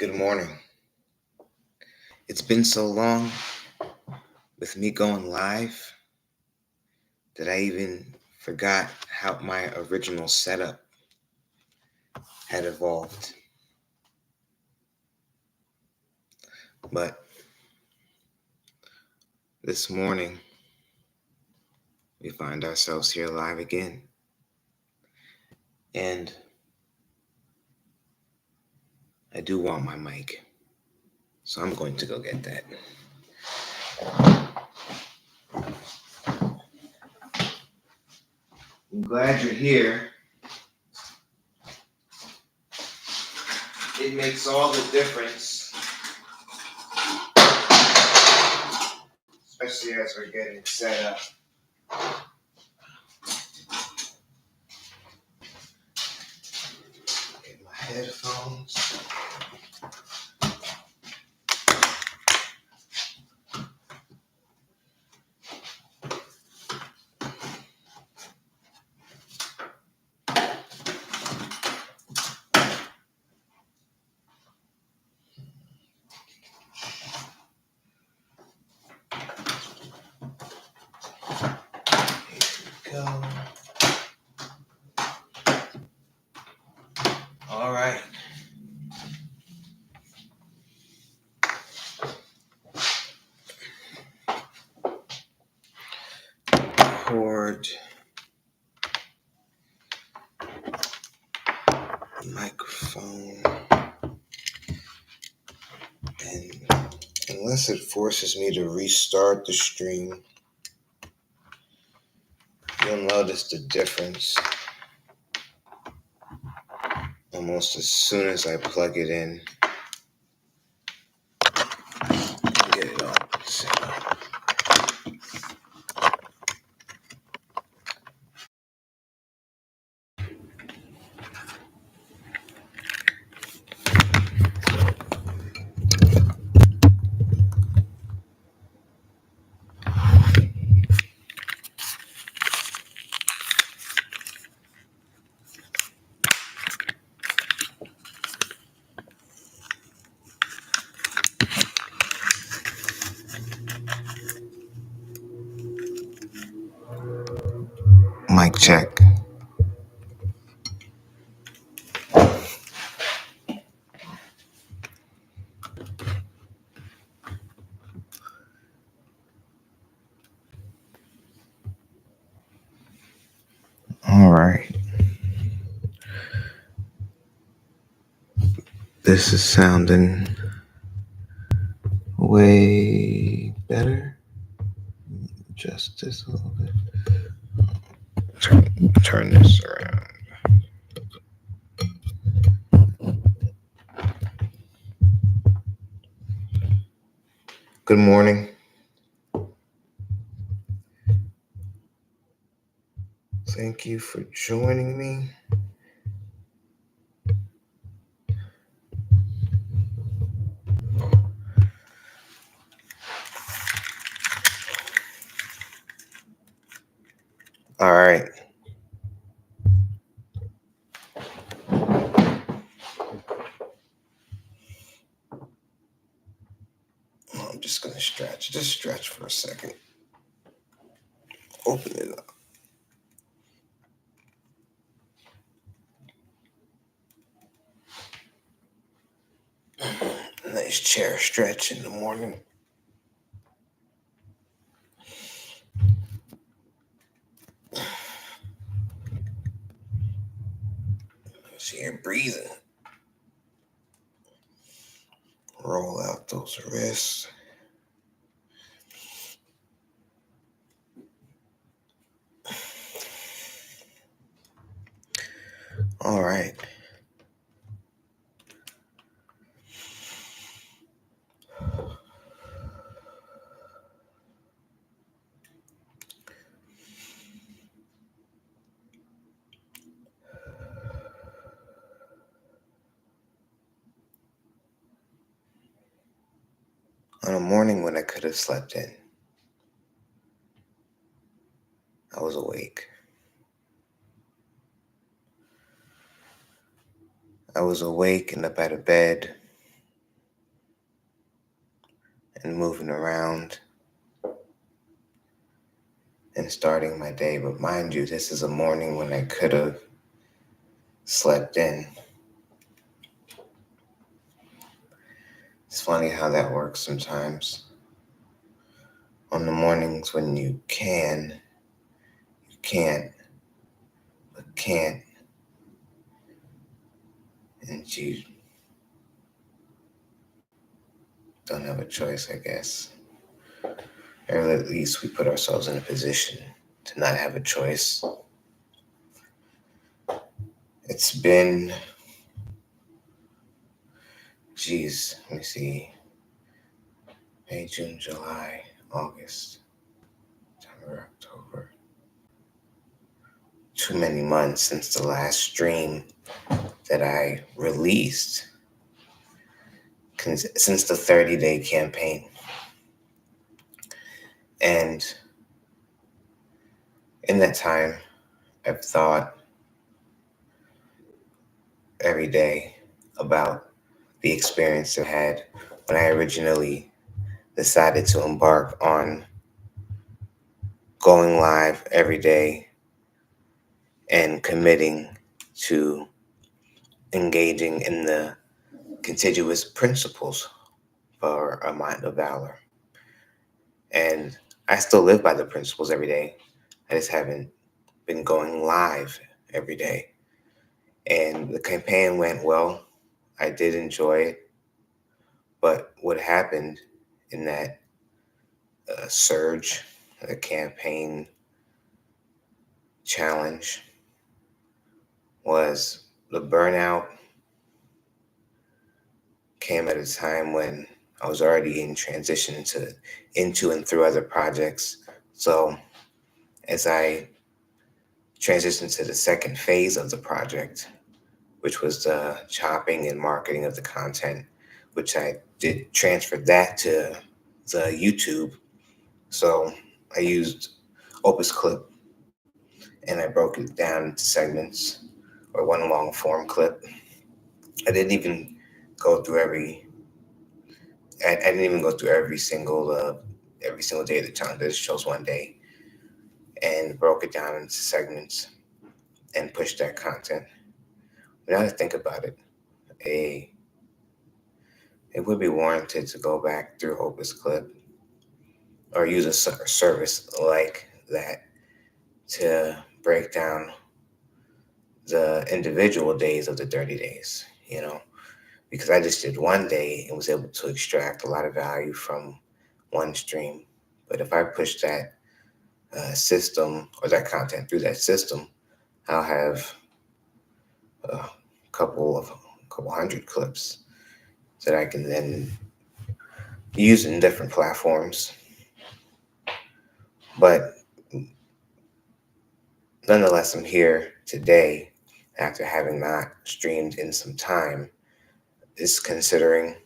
Good morning. It's been so long with me going live that I even forgot how my original setup had evolved. But this morning, we find ourselves here live again. And I do want my mic, so I'm going to go get that. I'm glad you're here. It makes all the difference, especially as we're getting set up. Get my headphones. Go. All right. Record microphone, and unless it forces me to restart the stream, you'll notice the difference almost as soon as I plug it in. Get it all set up. Mic check. All right. This is sounding way better. Just this a little bit. Turn this around. Good morning. Thank you for joining me. All right. I'm just going to stretch. Just stretch for a second. Open it up. Nice chair stretch in the morning. So you're breathing. Roll out those wrists. All right. On a morning when I could have slept in, I was awake. I was awake and up out of bed, and moving around and starting my day. But mind you, this is a morning when I could have slept in. It's funny how that works sometimes. On the mornings when you can't, but can't, and you don't have a choice, I guess. Or at least we put ourselves in a position to not have a choice. It's been, let me see, May, June, July, August, September, October. Too many months since the last stream that I released, since the 30-day campaign. And in that time, I've thought every day about the experience I had when I originally decided to embark on going live every day and committing to engaging in the contiguous principles for a mind of valor. And I still live by the principles every day. I just haven't been going live every day. And the campaign went well. I did enjoy it. But what happened in that surge, the campaign challenge, was the burnout came at a time when I was already in transition into and through other projects. So as I transitioned to the second phase of the project, which was the chopping and marketing of the content, which I did transfer that to the YouTube. So I used Opus Clip and I broke it down into segments or one long form clip. I didn't even go through I didn't even go through every single day of the challenge. I just chose one day and broke it down into segments and pushed that content. But now to think about it, a it would be warranted to go back through Opus Clip or use a service like that to break down the individual days of the 30 days, because I just did one day and was able to extract a lot of value from one stream. But if I push that system or that content through that system, I'll have a couple hundred clips that I can then use in different platforms. But nonetheless, I'm here today after having not streamed in some time, is considering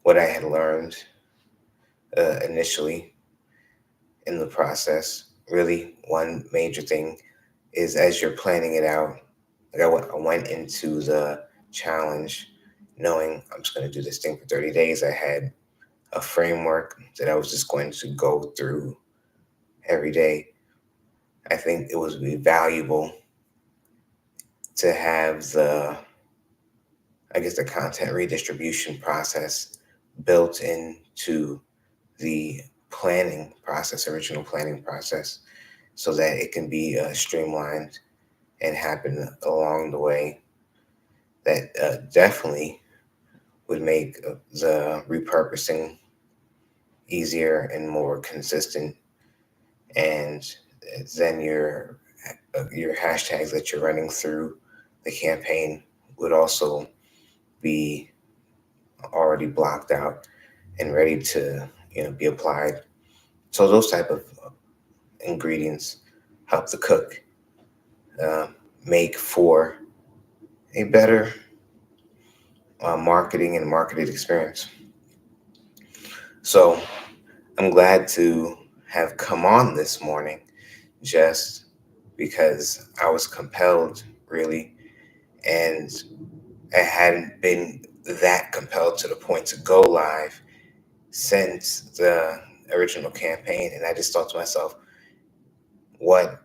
what I had learned initially in the process. Really, one major thing is as you're planning it out, like I went into the challenge knowing I'm just going to do this thing for 30 days. I had a framework that I was just going to go through every day. I think it would be valuable to have the content redistribution process built into the original planning process, so that it can be streamlined and happen along the way. That definitely would make the repurposing easier and more consistent. And then your hashtags that you're running through the campaign would also be already blocked out and ready to be applied. So those type of ingredients help the cook uh, make for a better marketing and marketed experience. So I'm glad to have come on this morning just because I was compelled, really, and I hadn't been that compelled to the point to go live since the original campaign, and I just thought to myself, what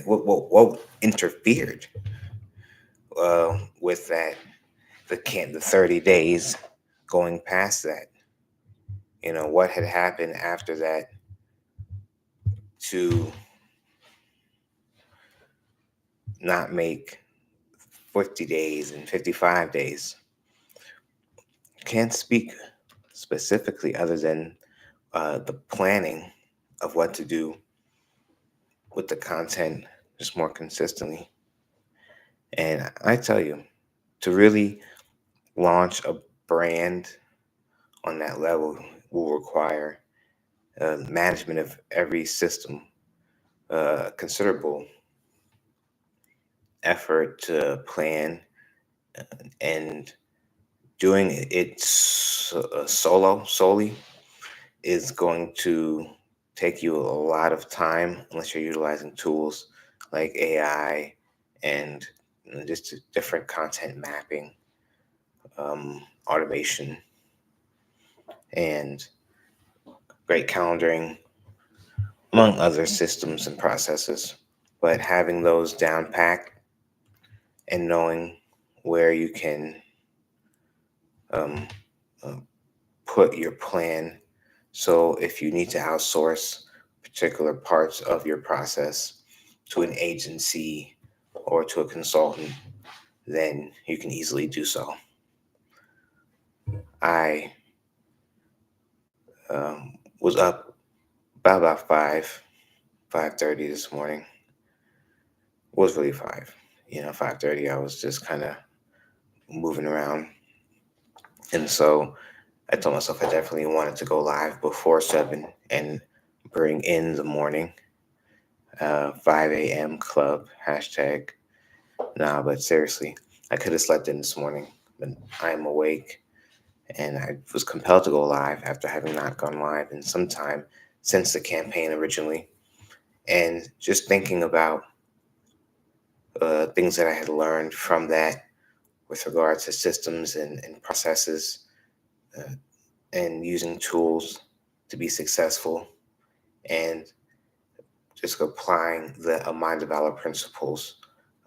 what interfered with that? The 30 days going past that. What had happened after that to not make 50 days and 55 days? Can't speak specifically other than the planning of what to do with the content just more consistently. And I tell you, to really launch a brand on that level will require management of every system, considerable effort to plan, and doing it solely is going to take you a lot of time unless you're utilizing tools like AI and just different content mapping, automation, and great calendaring, among other systems and processes. But having those down packed and knowing where you can um, uh, put your plan. So if you need to outsource particular parts of your process to an agency or to a consultant, then you can easily do so. I was up about 5:30 this morning. It was really 5. 5:30. I was just kind of moving around, and so I told myself I definitely wanted to go live before 7 and bring in the morning 5 a.m. club hashtag. Nah, but seriously, I could have slept in this morning, but I'm awake and I was compelled to go live after having not gone live in some time since the campaign originally. And just thinking about things that I had learned from that with regard to systems and processes, uh, and using tools to be successful, and just applying the mind develop principles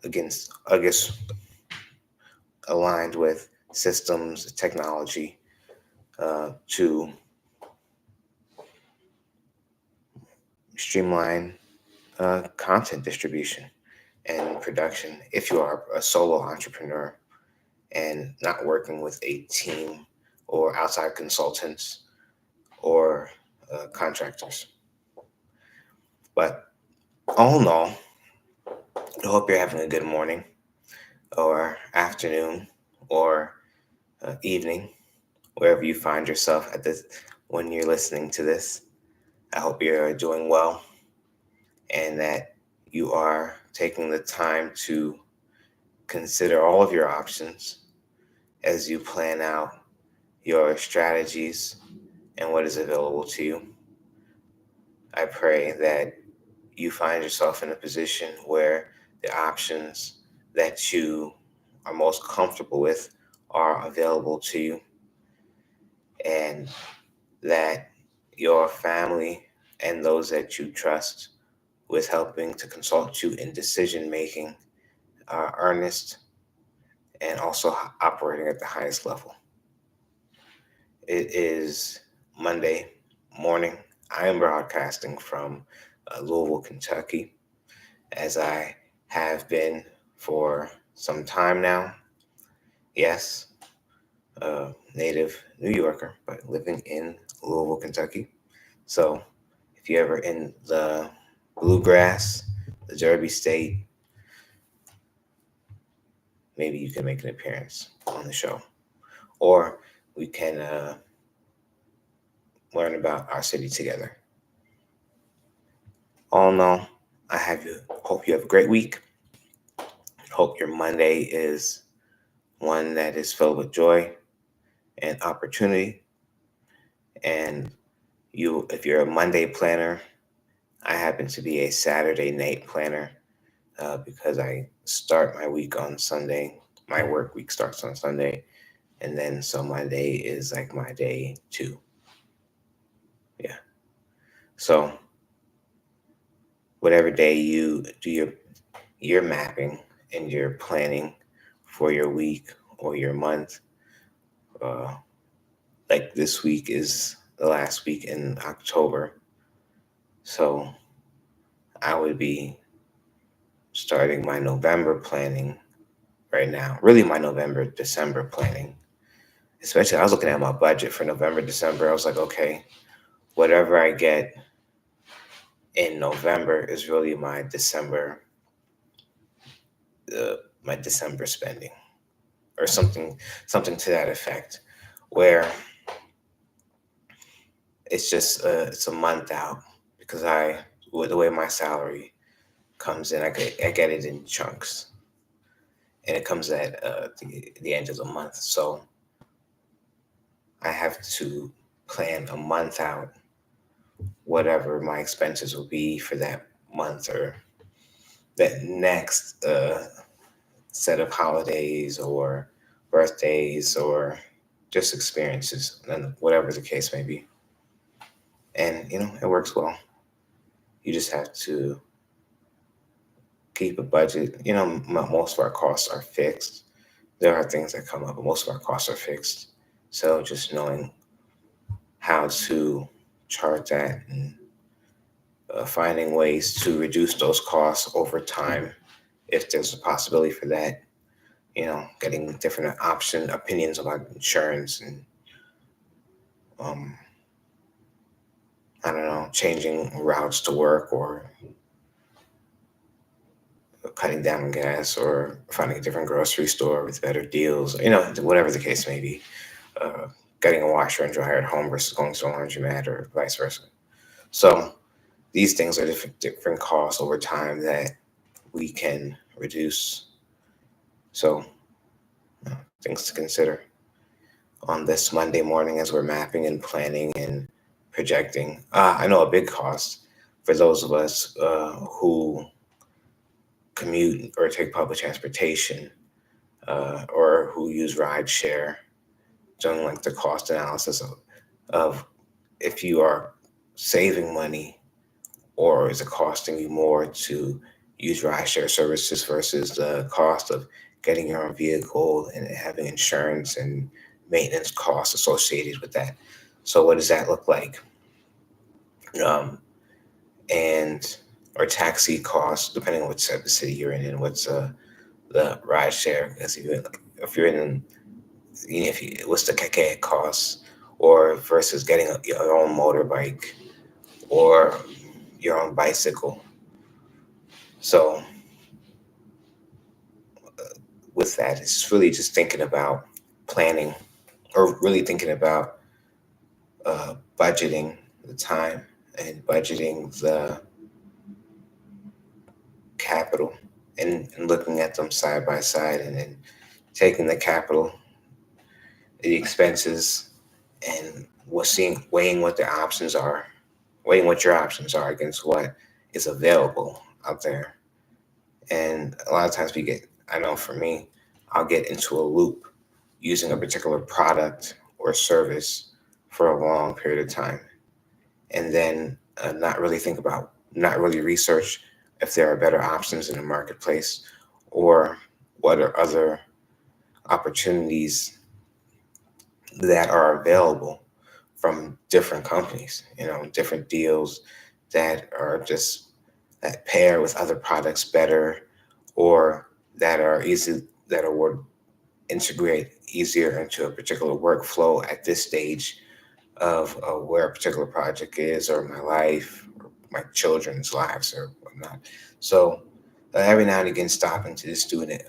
against, I guess, aligned with systems, technology, to streamline content distribution and production if you are a solo entrepreneur and not working with a team or outside consultants or contractors. But all in all, I hope you're having a good morning or afternoon or evening, wherever you find yourself at this when you're listening to this. I hope you're doing well and that you are taking the time to consider all of your options as you plan out your strategies and what is available to you. I pray that you find yourself in a position where the options that you are most comfortable with are available to you, and that your family and those that you trust with helping to consult you in decision making are earnest and also operating at the highest level. It is Monday morning. I am broadcasting from Louisville, Kentucky, as I have been for some time now. Yes, native New Yorker, but living in Louisville, Kentucky. So if you're ever in the bluegrass, the Derby State, maybe you can make an appearance on the show. Or we can learn about our city together. All in all, hope you have a great week. Hope your Monday is one that is filled with joy and opportunity. And if you're a Monday planner, I happen to be a Saturday night planner because I start my week on Sunday. My work week starts on Sunday, And then so Monday is like my day two. Yeah. So whatever day you do your mapping and your planning for your week or your month, uh, like this week is the last week in October. So I would be starting my November planning right now. Really, my November, December planning. Especially, I was looking at my budget for November, December. I was like, okay, whatever I get in November is really my December spending, or something to that effect, where it's a month out because with the way my salary comes in, I get it in chunks, and it comes at the end of the month. So I have to plan a month out whatever my expenses will be for that month or that next set of holidays or birthdays or just experiences, and whatever the case may be. And it works well. You just have to keep a budget. Most of our costs are fixed. There are things that come up, but most of our costs are fixed. So just knowing how to chart that and finding ways to reduce those costs over time, if there's a possibility for that. Getting different opinions about insurance, and um, I don't know, changing routes to work, or cutting down on gas, or finding a different grocery store with better deals. Whatever the case may be. Uh, Getting a washer and dryer at home versus going to a laundromat, or vice versa. So these things are different costs over time that we can reduce. So things to consider on this Monday morning as we're mapping and planning and projecting. I know a big cost for those of us who commute or take public transportation, or who use rideshare, doing like the cost analysis of if you are saving money, or is it costing you more to use rideshare services versus the cost of getting your own vehicle and having insurance and maintenance costs associated with that. So what does that look like? Um, and or taxi costs, depending on which type of city you're in and what's the ride share. Because if you're in, if you what's the keke costs, or versus getting your own motorbike or your own bicycle. So with that, it's really just thinking about planning, or really thinking about budgeting the time and budgeting the capital, and looking at them side by side, and then taking the capital, the expenses, and weighing what the options are, weighing what your options are against what is available out there. And a lot of times I know for me, I'll get into a loop using a particular product or service for a long period of time, and then not really research if there are better options in the marketplace, or what are other opportunities that are available from different companies, different deals that pair with other products better, or that would integrate easier into a particular workflow at this stage of where a particular project is, or my life, or my children's lives, or whatnot. So every now and again, stopping to just do an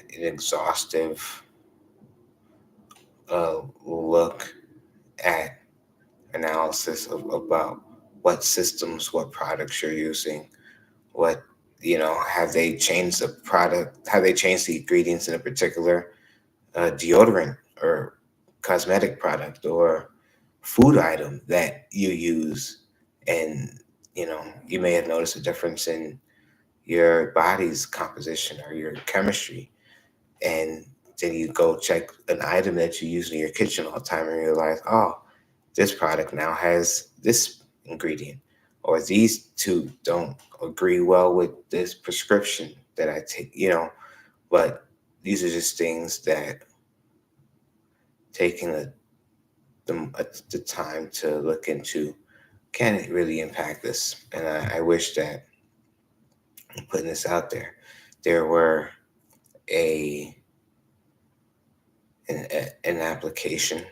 exhaustive look at analysis about what systems, what products you're using, what have they changed the product, have they changed the ingredients in a particular deodorant or cosmetic product or food item that you use, and you may have noticed a difference in your body's composition or your chemistry, and then you go check an item that you use in your kitchen all the time and realize, oh, this product now has this ingredient, or these two don't agree well with this prescription that I take. But these are just things that taking the time to look into can it really impact us. And I wish that putting this out there, there were a an application,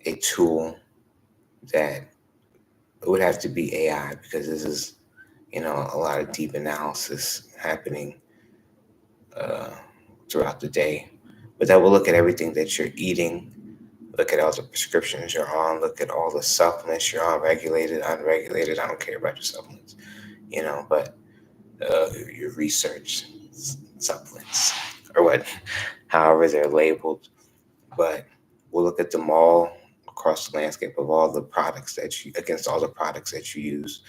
a tool that it would have to be AI, because this is a lot of deep analysis happening uh, throughout the day. But that will look at everything that you're eating, look at all the prescriptions you're on, look at all the supplements you're on, regulated, unregulated. I don't care about your supplements, but your research supplements or what, however they're labeled. But we'll look at them all across the landscape of all the products against all the products that you use,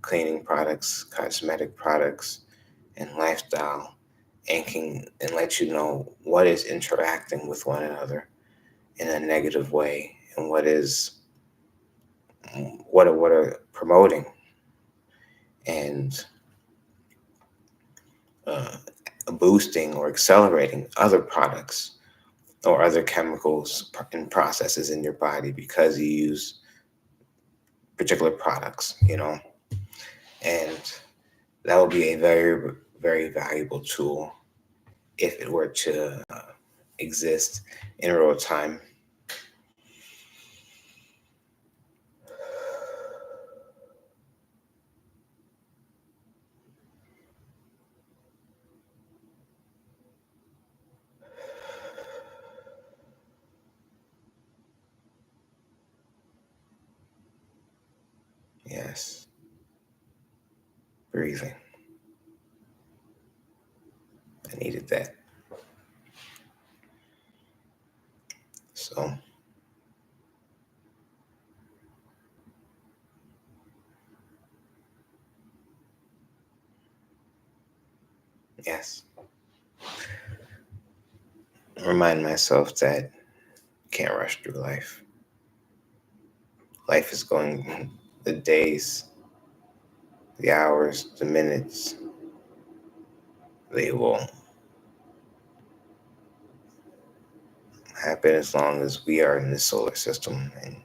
cleaning products, cosmetic products, and lifestyle, and let you know what is interacting with one another in a negative way, and what are promoting and uh, boosting or accelerating other products or other chemicals and processes in your body because you use particular products. And that would be a very, very valuable tool if it were to exist in real time. Yes, breathing. I needed that. So, yes, remind myself that you can't rush through life. Life is going, the days, the hours, the minutes, they will happen as long as we are in the solar system, and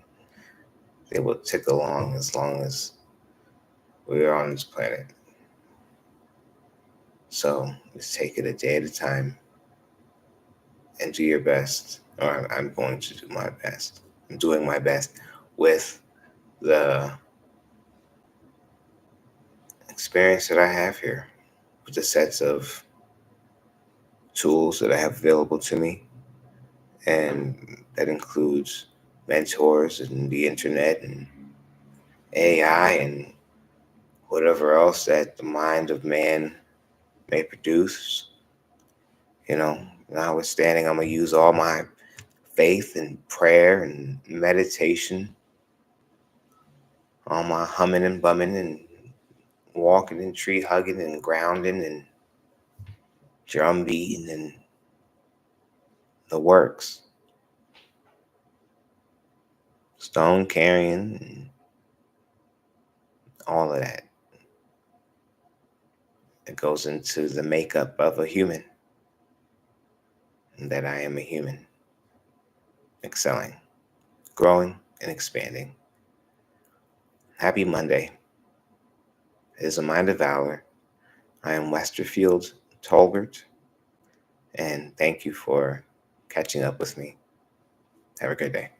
they will tick along as long as we are on this planet. So just take it a day at a time and do your best. Or I'm going to do my best. I'm doing my best with the experience that I have here, with the sets of tools that I have available to me. And that includes mentors and the internet and AI and whatever else that the mind of man may produce. Notwithstanding, I'm going to use all my faith and prayer and meditation, all my humming and bumming and walking and tree hugging and grounding and drum beating and the works, stone carrying, and all of that. It goes into the makeup of a human, and that I am a human, excelling, growing, and expanding. Happy Monday. It is a mind of valor. I am Westerfield Tolbert, and thank you for catching up with me. Have a good day.